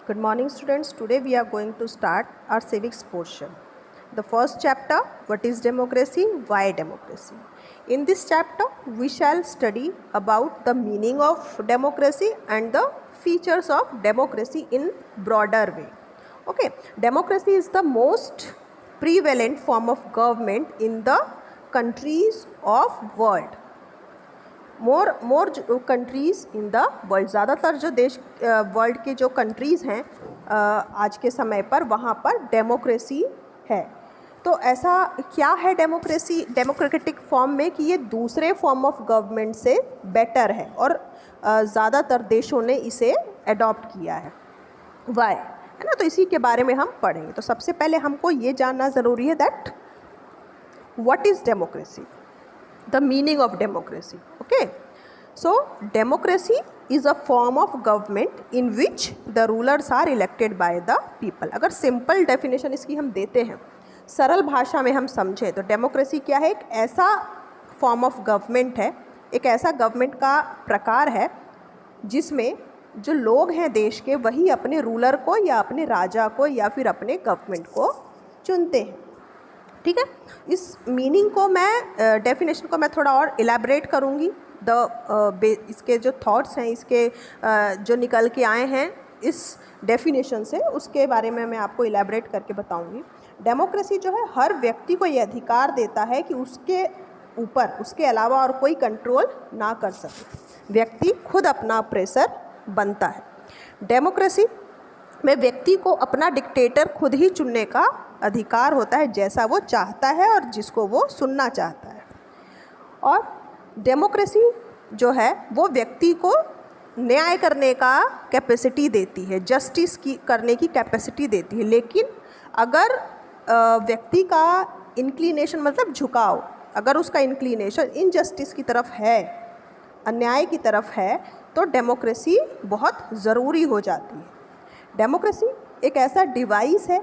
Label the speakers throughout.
Speaker 1: Good morning students. Today we are going to start our civics portion. The first chapter, what is democracy, why democracy. In this chapter we shall study about the meaning of democracy and the features of democracy in broader way. Okay, democracy is the most prevalent form of government in the countries of world. More countries in the world, ज़्यादातर जो देश world के जो countries हैं आज के समय पर वहाँ पर डेमोक्रेसी है. तो ऐसा क्या है डेमोक्रेसी डेमोक्रेटिक फॉर्म में कि ये दूसरे फॉर्म ऑफ गवर्नमेंट से बेटर है और ज़्यादातर देशों ने इसे अडॉप्ट किया है. वाई है ना, तो इसी के बारे में हम पढ़ेंगे. तो सबसे पहले हमको ये जानना ज़रूरी है that what is democracy, the meaning of democracy. Okay, so democracy is a form of government in which the rulers are elected by the people. अगर सिंपल डेफिनेशन इसकी हम देते हैं, सरल भाषा में हम समझें तो डेमोक्रेसी क्या है, एक ऐसा फॉर्म ऑफ गवर्नमेंट है, एक ऐसा गवर्नमेंट का प्रकार है जिसमें जो लोग हैं देश के वही अपने रूलर को या अपने राजा को या फिर अपने गवर्नमेंट को चुनते हैं. ठीक है, इस मीनिंग को मैं डेफिनेशन को मैं थोड़ा और इलेबरेट करूँगी. इसके जो थॉट्स हैं, इसके जो निकल के आए हैं इस डेफिनेशन से, उसके बारे में मैं आपको इलेबरेट करके बताऊँगी. डेमोक्रेसी जो है हर व्यक्ति को ये अधिकार देता है कि उसके ऊपर उसके अलावा और कोई कंट्रोल ना कर सके. व्यक्ति खुद अपना प्रेशर बनता है. डेमोक्रेसी में व्यक्ति को अपना डिक्टेटर खुद ही चुनने का अधिकार होता है, जैसा वो चाहता है और जिसको वो सुनना चाहता है. और डेमोक्रेसी जो है वो व्यक्ति को न्याय करने का कैपेसिटी देती है, जस्टिस की करने की कैपेसिटी देती है. लेकिन अगर व्यक्ति का इंक्लिनेशन मतलब झुकाव, अगर उसका इंक्लिनेशन इनजस्टिस की तरफ है, अन्याय की तरफ है, तो डेमोक्रेसी बहुत ज़रूरी हो जाती है. डेमोक्रेसी एक ऐसा डिवाइस है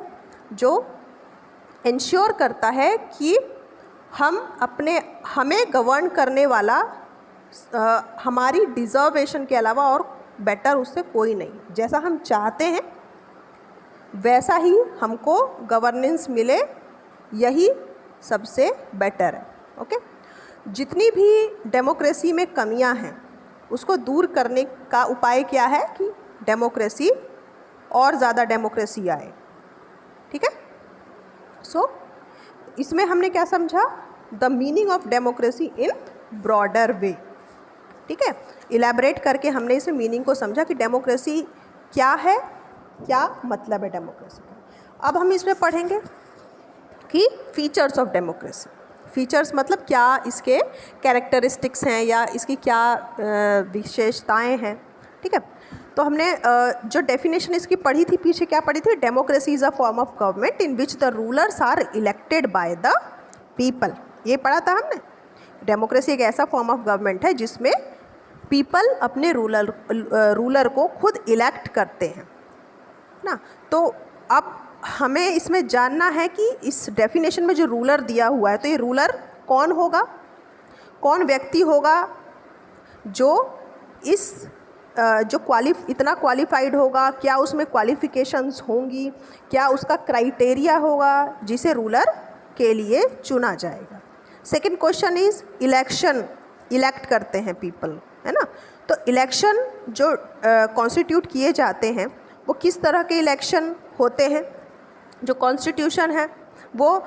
Speaker 1: जो इंश्योर करता है कि हमें गवर्न करने वाला हमारी डिज़र्वेशन के अलावा और बेटर उससे कोई नहीं. जैसा हम चाहते हैं वैसा ही हमको गवर्नेंस मिले, यही सबसे बेटर है. ओके, जितनी भी डेमोक्रेसी में कमियां हैं उसको दूर करने का उपाय क्या है कि डेमोक्रेसी और ज़्यादा डेमोक्रेसी आए. ठीक है, सो इसमें हमने क्या समझा, the meaning of democracy in broader way. ठीक है, इलेबरेट करके हमने इस मीनिंग को समझा कि डेमोक्रेसी क्या है, क्या मतलब है डेमोक्रेसी का. अब हम इसमें पढ़ेंगे कि फीचर्स ऑफ डेमोक्रेसी. फीचर्स मतलब क्या इसके कैरेक्टरिस्टिक्स हैं या इसकी क्या विशेषताएं हैं. ठीक है, तो हमने जो डेफिनेशन इसकी पढ़ी थी, पीछे क्या पढ़ी थी, democracy is a form of government in which the rulers are elected by the people. ये पढ़ा था हमने. डेमोक्रेसी एक ऐसा फॉर्म ऑफ गवर्नमेंट है जिसमें पीपल अपने रूलर को खुद इलेक्ट करते हैं ना. तो अब हमें इसमें जानना है कि इस डेफिनेशन में जो रूलर दिया हुआ है, तो ये रूलर कौन होगा, कौन व्यक्ति होगा जो इस इतना क्वालिफाइड होगा, क्या उसमें क्वालिफ़िकेशंस होंगी, क्या उसका क्राइटेरिया होगा जिसे रूलर के लिए चुना जाएगा. Second question is election. Elect करते हैं पीपल, है ना. तो इलेक्शन जो कॉन्स्टिट्यूट किए जाते हैं वो किस तरह के इलेक्शन होते हैं. जो कॉन्स्टिट्यूशन है वो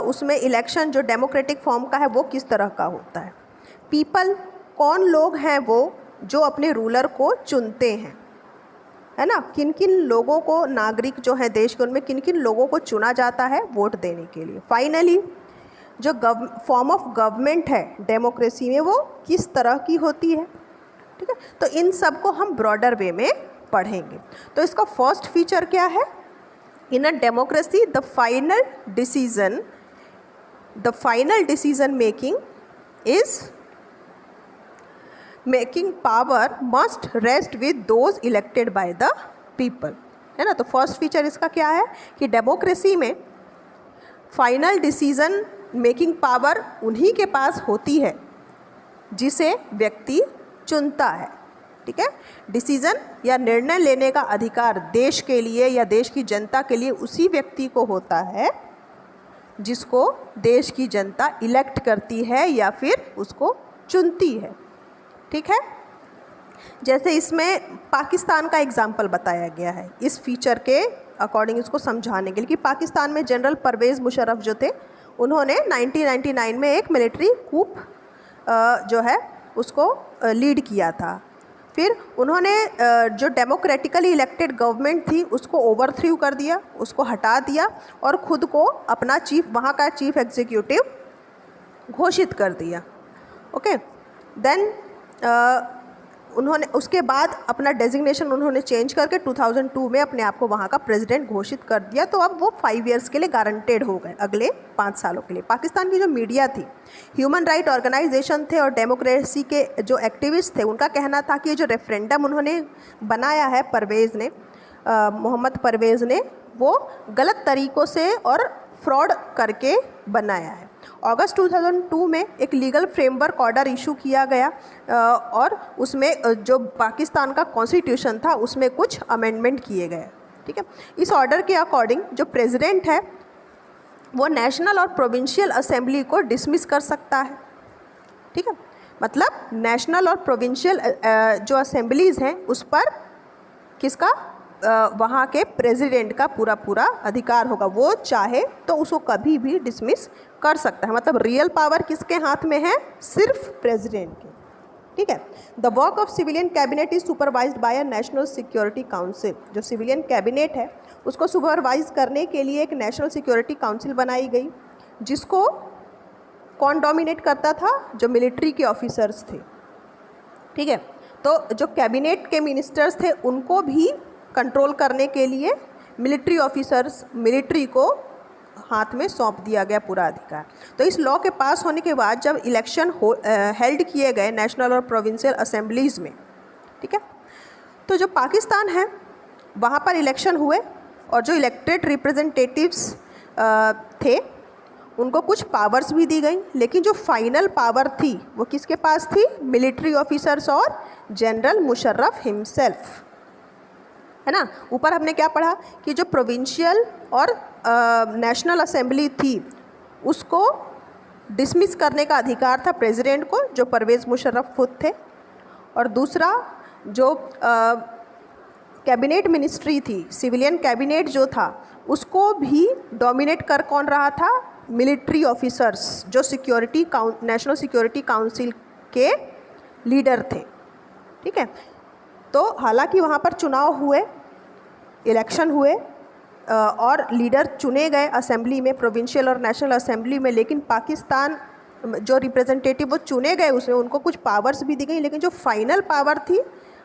Speaker 1: उसमें इलेक्शन जो डेमोक्रेटिक फॉर्म का है वो किस तरह का होता है. पीपल कौन लोग हैं वो जो अपने रूलर को चुनते हैं, है ना. किन किन लोगों को, नागरिक जो है देश के, उनमें किन किन लोगों को चुना जाता है वोट देने के लिए. फाइनली जो फॉर्म ऑफ गवर्नमेंट है डेमोक्रेसी में वो किस तरह की होती है. ठीक है, तो इन सब को हम ब्रॉडर वे में पढ़ेंगे. तो इसका फर्स्ट फीचर क्या है, in a democracy the final decision making power must rest with those elected by the people, है ना. तो फर्स्ट फीचर इसका क्या है कि डेमोक्रेसी में फाइनल डिसीजन मेकिंग पावर उन्हीं के पास होती है जिसे व्यक्ति चुनता है. ठीक है। डिसीजन या निर्णय लेने का अधिकार देश के लिए या देश की जनता के लिए उसी व्यक्ति को होता है जिसको देश की जनता इलेक्ट करती है या फिर उसको चुनती है, ठीक है। जैसे इसमें पाकिस्तान का एग्जाम्पल बताया गया है इस फीचर के अकॉर्डिंग, इसको समझाने के लिए कि पाकिस्तान में जनरल परवेज़ मुशर्रफ जो थे उन्होंने 1999 में एक मिलिट्री कूप जो है उसको लीड किया था। फिर उन्होंने जो डेमोक्रेटिकली इलेक्टेड गवर्नमेंट थी उसको ओवरथ्रू कर दिया, उसको हटा दिया और ख़ुद को अपना वहाँ का चीफ एग्जीक्यूटिव घोषित कर दिया। ओके, देन उन्होंने उसके बाद अपना डेजिग्नेशन उन्होंने चेंज करके 2002 में अपने आप को वहाँ का प्रेसिडेंट घोषित कर दिया। तो अब वो 5 इयर्स के लिए गारंटेड हो गए, अगले 5 सालों के लिए। पाकिस्तान की जो मीडिया थी, ह्यूमन राइट ऑर्गेनाइजेशन थे और डेमोक्रेसी के जो एक्टिविस्ट थे, उनका कहना था कि ये जो रेफरेंडम उन्होंने बनाया है परवेज़ ने, मोहम्मद परवेज़ ने, वो गलत तरीक़ों से और फ्रॉड करके बनाया है। अगस्त 2002 में एक लीगल फ्रेमवर्क ऑर्डर इशू किया गया और उसमें जो पाकिस्तान का कॉन्स्टिट्यूशन था उसमें कुछ अमेंडमेंट किए गए, ठीक है। इस ऑर्डर के अकॉर्डिंग जो प्रेसिडेंट है वो नेशनल और प्रोविंशियल असेंबली को डिसमिस कर सकता है, ठीक है। मतलब नेशनल और प्रोविंशियल जो असेंबलीज़ हैं उस पर किसका, वहाँ के प्रेसिडेंट का पूरा अधिकार होगा। वो चाहे तो उसको कभी भी डिसमिस कर सकता है। मतलब रियल पावर किसके हाथ में है, सिर्फ प्रेसिडेंट के, ठीक है। The work of civilian cabinet is supervised by a national security council. जो सिविलियन कैबिनेट है उसको सुपरवाइज करने के लिए एक नेशनल सिक्योरिटी काउंसिल बनाई गई, जिसको कौन डोमिनेट करता था, जो मिलिट्री के ऑफिसर्स थे, ठीक है। तो जो कैबिनेट के मिनिस्टर्स थे उनको भी कंट्रोल करने के लिए मिलिट्री ऑफिसर्स, मिलिट्री को हाथ में सौंप दिया गया पूरा अधिकार। तो इस लॉ के पास होने के बाद जब इलेक्शन हेल्ड किए गए नेशनल और प्रोविंशियल असेंबलीज़ में, ठीक है, तो जो पाकिस्तान है वहाँ पर इलेक्शन हुए और जो इलेक्टेड रिप्रेजेंटेटिव्स थे उनको कुछ पावर्स भी दी गई, लेकिन जो फाइनल पावर थी वो किसके पास थी, मिलिट्री ऑफिसर्स और जनरल मुशर्रफ हिमसेल्फ, है ना। ऊपर हमने क्या पढ़ा कि जो प्रोविंशियल और नेशनल असेंबली थी उसको डिसमिस करने का अधिकार था प्रेसिडेंट को, जो परवेज़ मुशर्रफ खुद थे। और दूसरा जो कैबिनेट मिनिस्ट्री थी, सिविलियन कैबिनेट जो था, उसको भी डोमिनेट कर कौन रहा था, मिलिट्री ऑफिसर्स, जो नेशनल सिक्योरिटी काउंसिल के लीडर थे, ठीक है। तो हालांकि वहाँ पर चुनाव हुए, इलेक्शन हुए और लीडर चुने गए असेंबली में, प्रोविंशियल और नेशनल असेंबली में, लेकिन पाकिस्तान जो रिप्रेजेंटेटिव वो चुने गए उसमें उनको कुछ पावर्स भी दी गई, लेकिन जो फाइनल पावर थी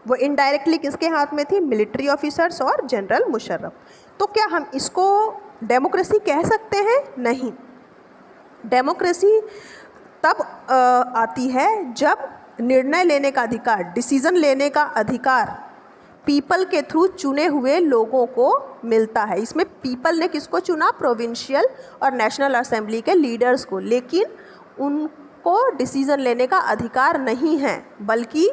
Speaker 1: वो इनडायरेक्टली किसके हाथ में थी, मिलिट्री ऑफिसर्स और जनरल मुशर्रफ। तो क्या हम इसको डेमोक्रेसी कह सकते हैं? नहीं। डेमोक्रेसी तब आती है जब निर्णय लेने का अधिकार, डिसीज़न लेने का अधिकार पीपल के थ्रू चुने हुए लोगों को मिलता है। इसमें पीपल ने किसको चुना, प्रोविंशियल और नेशनल असेंबली के लीडर्स को, लेकिन उनको डिसीज़न लेने का अधिकार नहीं है, बल्कि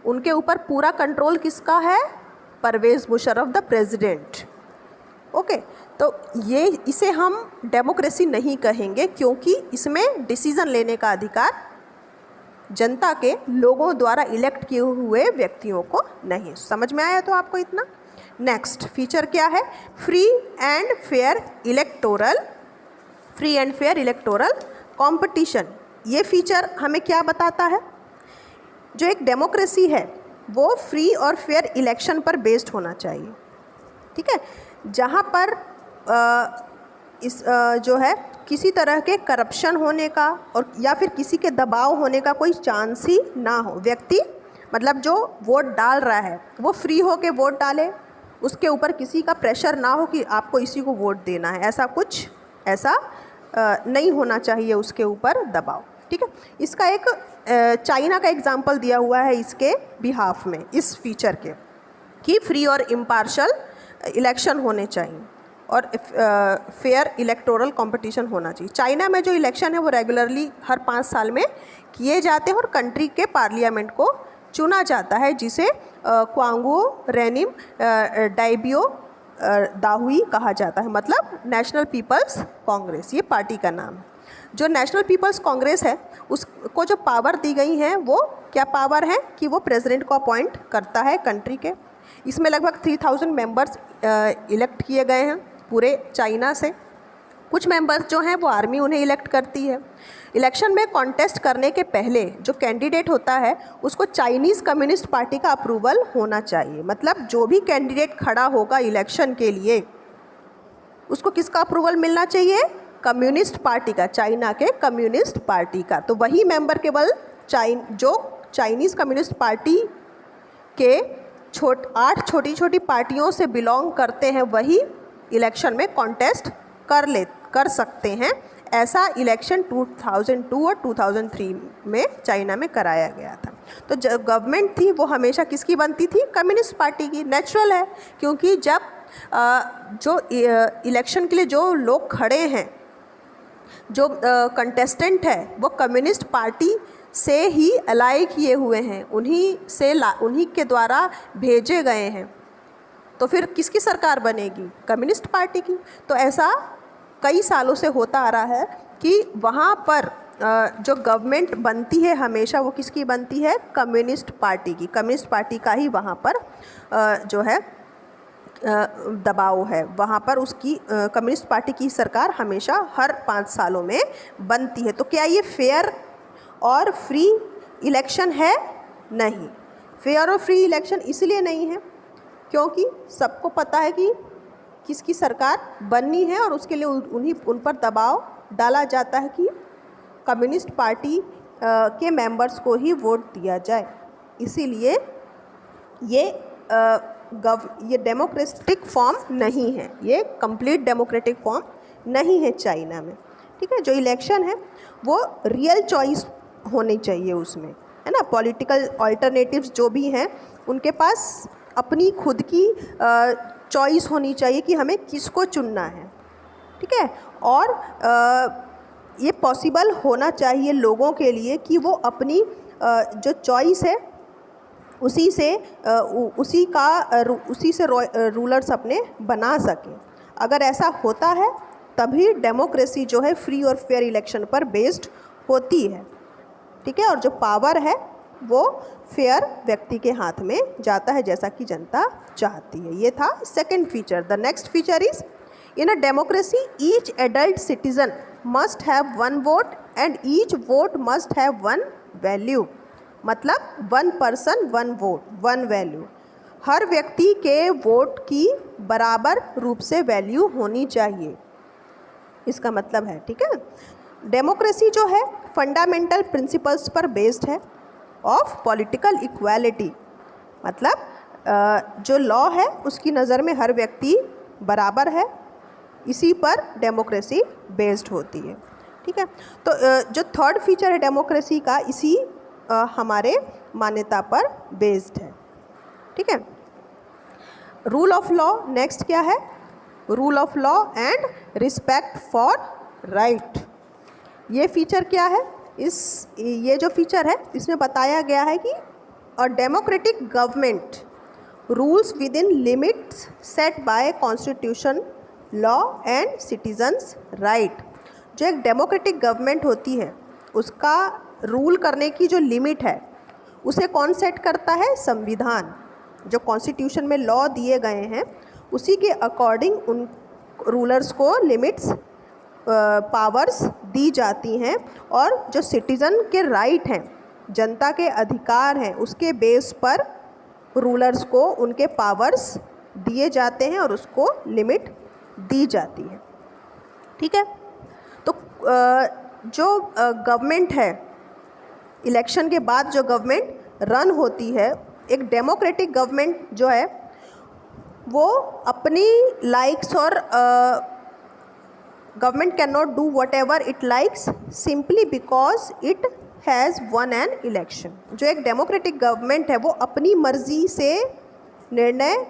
Speaker 1: उनके ऊपर पूरा कंट्रोल किसका है, Pervez Musharraf the president. Okay, तो इसे हम डेमोक्रेसी नहीं कहेंगे, क्योंकि इसमें डिसीज़न लेने का अधिकार जनता के लोगों द्वारा इलेक्ट किए हुए व्यक्तियों को नहीं। समझ में आया तो आपको इतना? नेक्स्ट फीचर क्या है, free and fair electoral competition. ये फीचर हमें क्या बताता है, जो एक डेमोक्रेसी है वो फ्री और फेयर इलेक्शन पर बेस्ड होना चाहिए, ठीक है। जहाँ पर जो है किसी तरह के करप्शन होने का और या फिर किसी के दबाव होने का कोई चांस ही ना हो। व्यक्ति मतलब जो वोट डाल रहा है वो फ्री हो के वोट डाले, उसके ऊपर किसी का प्रेशर ना हो कि आपको इसी को वोट देना है, ऐसा नहीं होना चाहिए उसके ऊपर दबाव, ठीक है। इसका एक चाइना का एग्जाम्पल दिया हुआ है इसके बिहाफ में, इस फीचर के, कि फ्री और इम्पार्शल इलेक्शन होने चाहिए और फेयर इलेक्टोरल कंपटीशन होना चाहिए। चाइना में जो इलेक्शन है वो रेगुलरली हर 5 साल में किए जाते हैं और कंट्री के पार्लियामेंट को चुना जाता है, जिसे क्वांगो रेनिम डाइबियो दाहुई कहा जाता है, मतलब नेशनल पीपल्स कांग्रेस, ये पार्टी का नाम है। जो नेशनल पीपल्स कांग्रेस है उसको जो पावर दी गई है वो क्या पावर है कि वो प्रेसिडेंट को अपॉइंट करता है कंट्री के। इसमें लगभग 3000 मेंबर्स इलेक्ट किए गए हैं पूरे चाइना से। कुछ मेंबर्स जो हैं वो आर्मी उन्हें इलेक्ट करती है। इलेक्शन में कॉन्टेस्ट करने के पहले जो कैंडिडेट होता है उसको चाइनीज़ कम्युनिस्ट पार्टी का अप्रूवल होना चाहिए। मतलब जो भी कैंडिडेट खड़ा होगा इलेक्शन के लिए उसको किसका अप्रूवल मिलना चाहिए? कम्युनिस्ट पार्टी का, चाइना के कम्युनिस्ट पार्टी का। तो वही मेंबर केवल जो चाइनीज़ कम्युनिस्ट पार्टी के 8 छोटी छोटी पार्टियों से बिलोंग करते हैं वही इलेक्शन में कॉन्टेस्ट कर सकते हैं। ऐसा इलेक्शन 2002 और 2003 में चाइना में कराया गया था। तो जो गवर्नमेंट थी वो हमेशा किसकी बनती थी? कम्युनिस्ट पार्टी की। नेचुरल है, क्योंकि जब जो इलेक्शन के लिए जो लोग खड़े हैं, जो कंटेस्टेंट है वो कम्युनिस्ट पार्टी से ही अलाइ किए हुए हैं, उन्हीं के द्वारा भेजे गए हैं, तो फिर किसकी सरकार बनेगी? कम्युनिस्ट पार्टी की। तो ऐसा कई सालों से होता आ रहा है कि वहाँ पर जो गवर्नमेंट बनती है हमेशा वो किसकी बनती है? कम्युनिस्ट पार्टी की। कम्युनिस्ट पार्टी का ही वहाँ पर जो है दबाव है, वहाँ पर उसकी कम्युनिस्ट पार्टी की सरकार हमेशा हर 5 सालों में बनती है। तो क्या ये फेयर और फ्री इलेक्शन है? नहीं। फेयर और फ्री इलेक्शन इसलिए नहीं है क्योंकि सबको पता है कि किसकी सरकार बननी है और उसके लिए उन पर दबाव डाला जाता है कि कम्युनिस्ट पार्टी के मेंबर्स को ही वोट दिया जाए। इसीलिए ये डेमोक्रेटिक फॉर्म नहीं है, ये कंप्लीट डेमोक्रेटिक फॉर्म नहीं है चाइना में। ठीक है, जो इलेक्शन है वो रियल चॉइस होनी चाहिए उसमें, है ना। पॉलिटिकल अल्टरनेटिव्स जो भी हैं उनके पास अपनी खुद की चॉइस होनी चाहिए कि हमें किसको चुनना है। ठीक है, और ये पॉसिबल होना चाहिए लोगों के लिए कि वो अपनी जो चॉइस है उसी से रूलर्स अपने बना सकें। अगर ऐसा होता है तभी डेमोक्रेसी जो है फ्री और फेयर इलेक्शन पर बेस्ड होती है। ठीक है, और जो पावर है वो फेयर व्यक्ति के हाथ में जाता है जैसा कि जनता चाहती है। ये था second feature. The next feature is in a democracy each adult citizen must have 1 vote and each vote must have 1 value. मतलब 1 पर्सन 1 वोट 1 वैल्यू। हर व्यक्ति के वोट की बराबर रूप से वैल्यू होनी चाहिए, इसका मतलब है। ठीक है, डेमोक्रेसी जो है फंडामेंटल प्रिंसिपल्स पर बेस्ड है ऑफ पॉलिटिकल इक्वालिटी। मतलब जो लॉ है उसकी नज़र में हर व्यक्ति बराबर है, इसी पर डेमोक्रेसी बेस्ड होती है। ठीक है, तो जो थर्ड फीचर है डेमोक्रेसी का इसी हमारे मान्यता पर बेस्ड है। ठीक है, रूल ऑफ लॉ नेक्स्ट क्या है? Rule of law and respect for right. ये फीचर क्या है? ये जो फीचर है इसमें बताया गया है कि a democratic government rules with in limits set bye constitution law and citizens right. जो एक डेमोक्रेटिक गवर्नमेंट होती है उसका रूल करने की जो लिमिट है उसे कौन सेट करता है? संविधान। जो कॉन्स्टिट्यूशन में लॉ दिए गए हैं उसी के अकॉर्डिंग उन रूलर्स को लिमिट्स पावर्स दी जाती हैं, और जो सिटीज़न के राइट हैं, जनता के अधिकार हैं, उसके बेस पर रूलर्स को उनके पावर्स दिए जाते हैं और उसको लिमिट दी जाती है। ठीक है, तो जो गवर्नमेंट है, इलेक्शन के बाद जो गवर्नमेंट रन होती है, एक डेमोक्रेटिक गवर्नमेंट जो है वो अपनी लाइक्स और government can not do what ever it likes simply because it has one an election. जो एक डेमोक्रेटिक गवर्नमेंट है वो अपनी मर्जी से निर्णय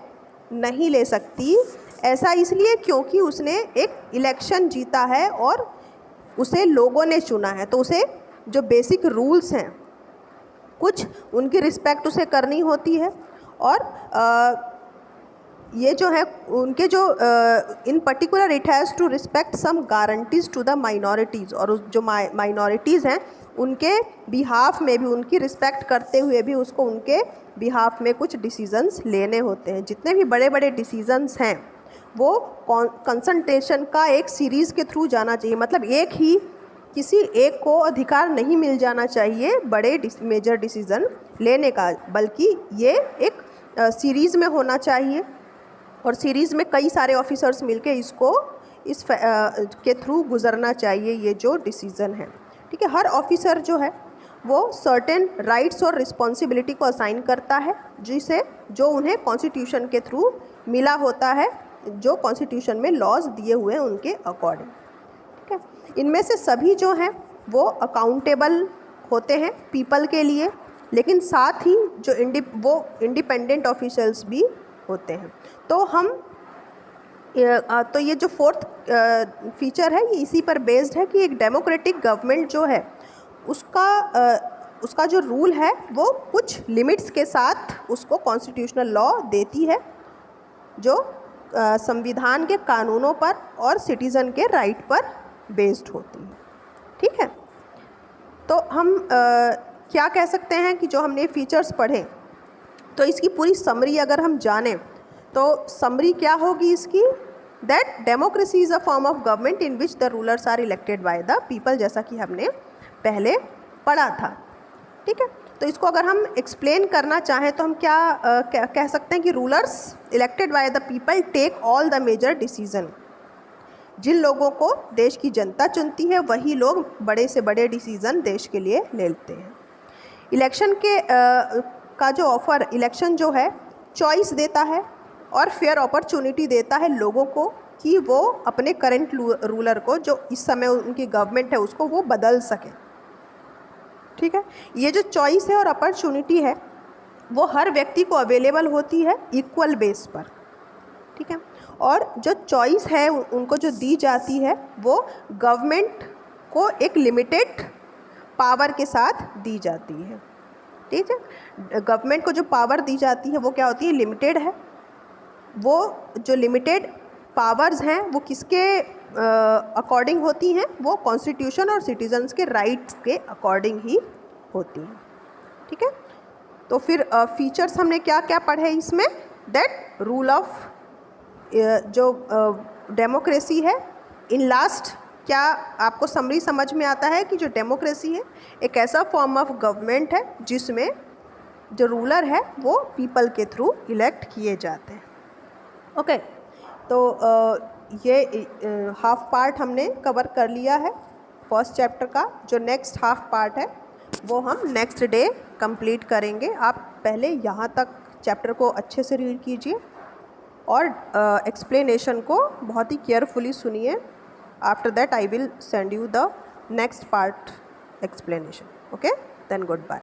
Speaker 1: नहीं ले सकती। ऐसा इसलिए क्योंकि उसने एक इलेक्शन जीता है और उसे लोगों ने चुना है, तो उसे जो बेसिक रूल्स हैं, कुछ उनकी रिस्पेक्ट उसे करनी होती है, और ये जो है उनके जो in particular it has to respect some guarantees to the minorities, और जो माइनॉरिटीज़ हैं उनके बिहाफ में भी, उनकी रिस्पेक्ट करते हुए भी उसको उनके बिहाफ में कुछ डिसीजंस लेने होते हैं। जितने भी बड़े बड़े डिसीजंस हैं वो कंसल्टेशन का एक सीरीज़ के थ्रू जाना चाहिए। मतलब एक ही किसी एक को अधिकार नहीं मिल जाना चाहिए बड़े मेजर डिसीज़न लेने का, बल्कि ये एक सीरीज़ में होना चाहिए, और सीरीज़ में कई सारे ऑफिसर्स मिलके इस के थ्रू गुजरना चाहिए ये जो डिसीज़न है। ठीक है, हर ऑफिसर जो है वो सर्टेन राइट्स और रिस्पॉन्सिबिलिटी को असाइन करता है, जो उन्हें कॉन्स्टिट्यूशन के थ्रू मिला होता है, जो कॉन्स्टिट्यूशन में लॉज दिए हुए हैं उनके अकॉर्डिंग। ठीक है, इनमें से सभी जो हैं वो अकाउंटेबल होते हैं पीपल के लिए, लेकिन साथ ही जो इंडिपेंडेंट ऑफिशियल्स भी होते हैं। तो ये जो फोर्थ फीचर है ये इसी पर बेस्ड है कि एक डेमोक्रेटिक गवर्नमेंट जो है उसका जो रूल है वो कुछ लिमिट्स के साथ उसको कॉन्स्टिट्यूशनल लॉ देती है, जो संविधान के कानूनों पर और सिटीज़न के राइट पर बेस्ड होती है। ठीक है, तो हम क्या कह सकते हैं कि जो हमने फीचर्स पढ़े, तो इसकी पूरी समरी अगर हम जानें तो समरी क्या होगी इसकी, that democracy is a form of government in which the rulers are elected by the people, जैसा कि हमने पहले पढ़ा था। ठीक है, तो इसको अगर हम एक्सप्लेन करना चाहें तो हम क्या कह सकते हैं कि rulers elected by the people take all the major decision. जिन लोगों को देश की जनता चुनती है वही लोग बड़े से बड़े डिसीज़न देश के लिए लेते हैं। इलेक्शन का जो ऑफ़र, इलेक्शन जो है चॉइस देता है और फेयर अपॉर्चुनिटी देता है लोगों को कि वो अपने करंट रूलर को, जो इस समय उनकी गवर्नमेंट है, उसको वो बदल सकें। ठीक है, ये जो चॉइस है और अपॉर्चुनिटी है वो हर व्यक्ति को अवेलेबल होती है इक्वल बेस पर। ठीक है, और जो चॉइस है उनको जो दी जाती है वो गवर्नमेंट को एक लिमिटेड पावर के साथ दी जाती है। ठीक है, गवर्नमेंट को जो पावर दी जाती है वो क्या होती है, लिमिटेड है। वो जो लिमिटेड पावर्स हैं वो किसके अकॉर्डिंग होती हैं, वो कॉन्स्टिट्यूशन और सिटीजन्स के राइट्स के अकॉर्डिंग ही होती हैं। ठीक है, तो फिर फीचर्स हमने क्या क्या पढ़े इसमें, दैट रूल ऑफ जो डेमोक्रेसी है, इन लास्ट क्या आपको समरी समझ में आता है कि जो डेमोक्रेसी है एक ऐसा फॉर्म ऑफ गवर्नमेंट है जिसमें जो रूलर है वो पीपल के थ्रू इलेक्ट किए जाते हैं। ओके, तो ये हाफ पार्ट हमने कवर कर लिया है फर्स्ट चैप्टर का। जो नेक्स्ट हाफ पार्ट है वो हम नेक्स्ट डे कंप्लीट करेंगे। आप पहले यहाँ तक चैप्टर को अच्छे से रीड कीजिए और एक्सप्लेनेशन को बहुत ही केयरफुली सुनिए। After that I will send you the next part explanation. Okay, then goodbye.